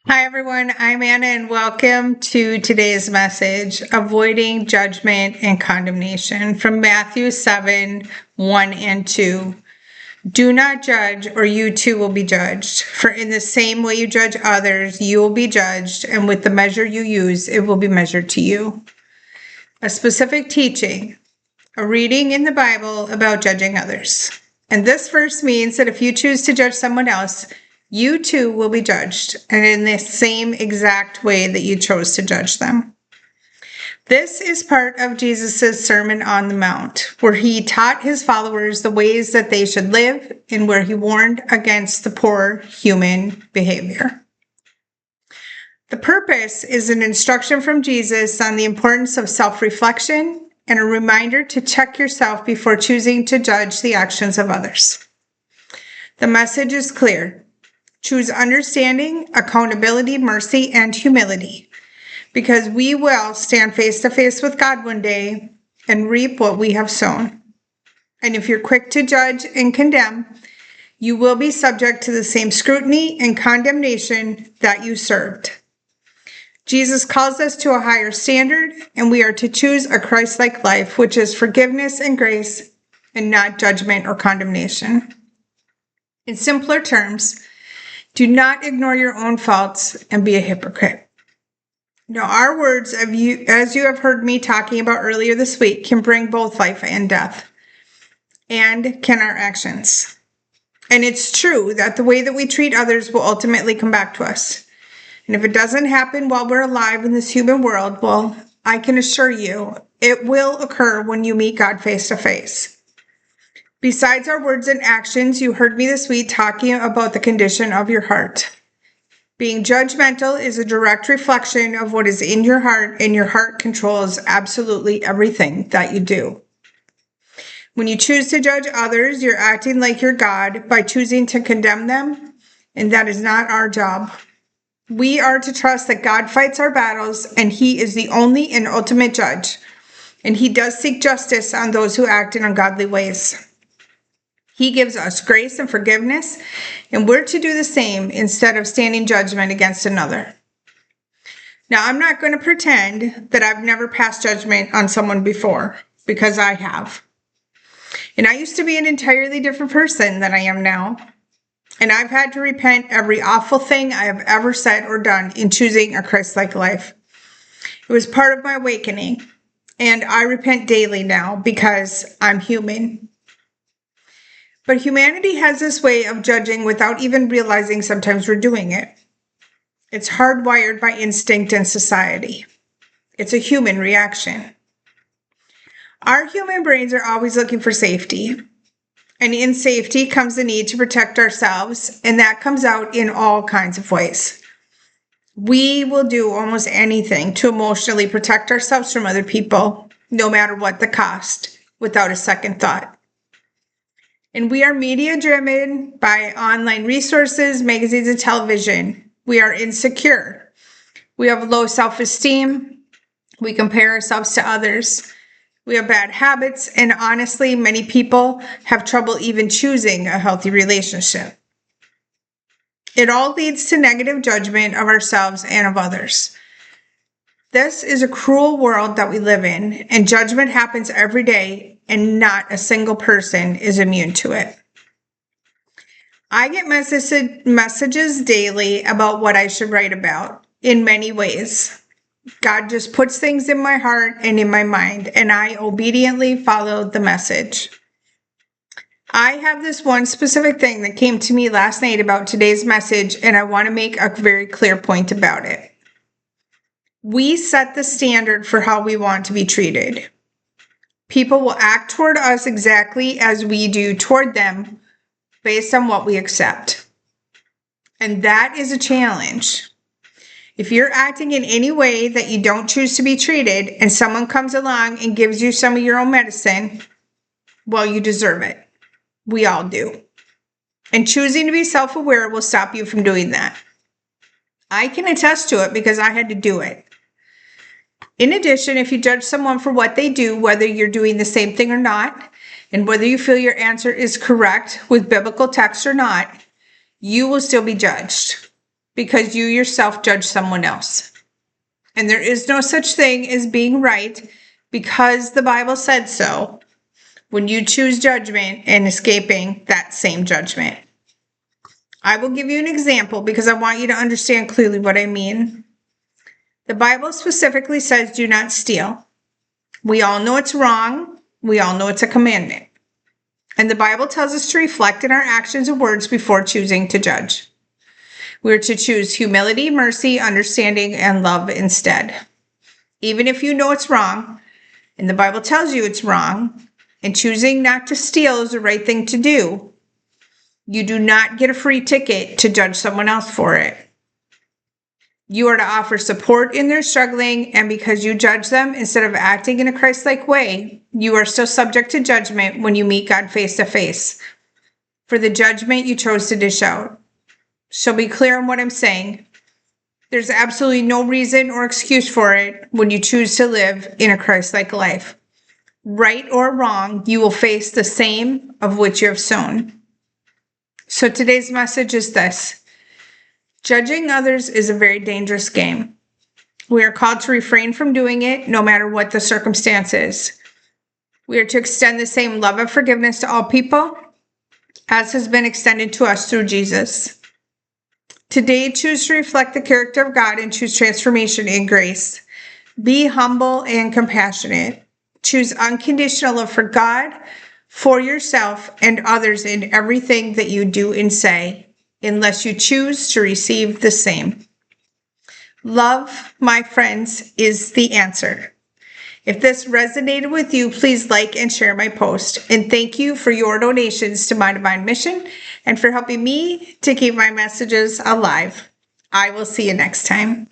Hi, everyone. I'm Anna, and welcome to today's message, Avoiding Judgment and Condemnation, from Matthew 7:1 and 2. Do not judge, or you too will be judged. For in the same way you judge others, you will be judged, and with the measure you use, it will be measured to you. A specific teaching, a reading in the Bible about judging others. And this verse means that if you choose to judge someone else, you too will be judged, and in the same exact way that you chose to judge them. This is part of Jesus' Sermon on the Mount, where he taught his followers the ways that they should live and where he warned against the poor human behavior. The purpose is an instruction from Jesus on the importance of self-reflection and a reminder to check yourself before choosing to judge the actions of others. The message is clear. Choose understanding, accountability, mercy, and humility, because we will stand face to face with God one day and reap what we have sown. And if you're quick to judge and condemn, you will be subject to the same scrutiny and condemnation that you served. Jesus calls us to a higher standard, and we are to choose a Christ-like life, which is forgiveness and grace, and not judgment or condemnation. In simpler terms, do not ignore your own faults and be a hypocrite. Now, our words, as you have heard me talking about earlier this week, can bring both life and death, and can our actions. And it's true that the way that we treat others will ultimately come back to us. And if it doesn't happen while we're alive in this human world, well, I can assure you, it will occur when you meet God face to face. Besides our words and actions, you heard me this week talking about the condition of your heart. Being judgmental is a direct reflection of what is in your heart, and your heart controls absolutely everything that you do. When you choose to judge others, you're acting like you're God by choosing to condemn them, and that is not our job. We are to trust that God fights our battles, and He is the only and ultimate judge, and He does seek justice on those who act in ungodly ways. He gives us grace and forgiveness, and we're to do the same instead of standing judgment against another. Now, I'm not going to pretend that I've never passed judgment on someone before, because I have. And I used to be an entirely different person than I am now. And I've had to repent every awful thing I have ever said or done in choosing a Christ-like life. It was part of my awakening, and I repent daily now because I'm human. But humanity has this way of judging without even realizing sometimes we're doing it. It's hardwired by instinct and society. It's a human reaction. Our human brains are always looking for safety. And in safety comes the need to protect ourselves, and that comes out in all kinds of ways. We will do almost anything to emotionally protect ourselves from other people, no matter what the cost, without a second thought. And we are media driven by online resources, magazines, and television. We are insecure. We have low self-esteem. We compare ourselves to others. We have bad habits. And honestly, many people have trouble even choosing a healthy relationship. It all leads to negative judgment of ourselves and of others. This is a cruel world that we live in, and judgment happens every day, and not a single person is immune to it. I get messages daily about what I should write about in many ways. God just puts things in my heart and in my mind, and I obediently follow the message. I have this one specific thing that came to me last night about today's message, and I want to make a very clear point about it. We set the standard for how we want to be treated. People will act toward us exactly as we do toward them based on what we accept. And that is a challenge. If you're acting in any way that you don't choose to be treated, and someone comes along and gives you some of your own medicine, well, you deserve it. We all do. And choosing to be self-aware will stop you from doing that. I can attest to it because I had to do it. In addition, if you judge someone for what they do, whether you're doing the same thing or not, and whether you feel your answer is correct with biblical text or not, you will still be judged. because you yourself judge someone else. And there is no such thing as being right because the Bible said so when you choose judgment and escaping that same judgment. I will give you an example because I want you to understand clearly what I mean. The Bible specifically says do not steal. We all know it's wrong. We all know it's a commandment. And the Bible tells us to reflect in our actions and words before choosing to judge. We are to choose humility, mercy, understanding, and love instead. Even if you know it's wrong, and the Bible tells you it's wrong, and choosing not to steal is the right thing to do, you do not get a free ticket to judge someone else for it. You are to offer support in their struggling, and because you judge them instead of acting in a Christ-like way, you are still subject to judgment when you meet God face to face for the judgment you chose to dish out. So be clear on what I'm saying. There's absolutely no reason or excuse for it when you choose to live in a Christ-like life. Right or wrong, you will face the same of which you have sown. So today's message is this. Judging others is a very dangerous game. We are called to refrain from doing it no matter what the circumstances. We are to extend the same love and forgiveness to all people as has been extended to us through Jesus. Today, choose to reflect the character of God and choose transformation in grace. Be humble and compassionate. Choose unconditional love for God, for yourself, and others in everything that you do and say, unless you choose to receive the same. Love, my friends, is the answer. If this resonated with you, please like and share my post. And thank you for your donations to My Divine Mission and for helping me to keep my messages alive. I will see you next time.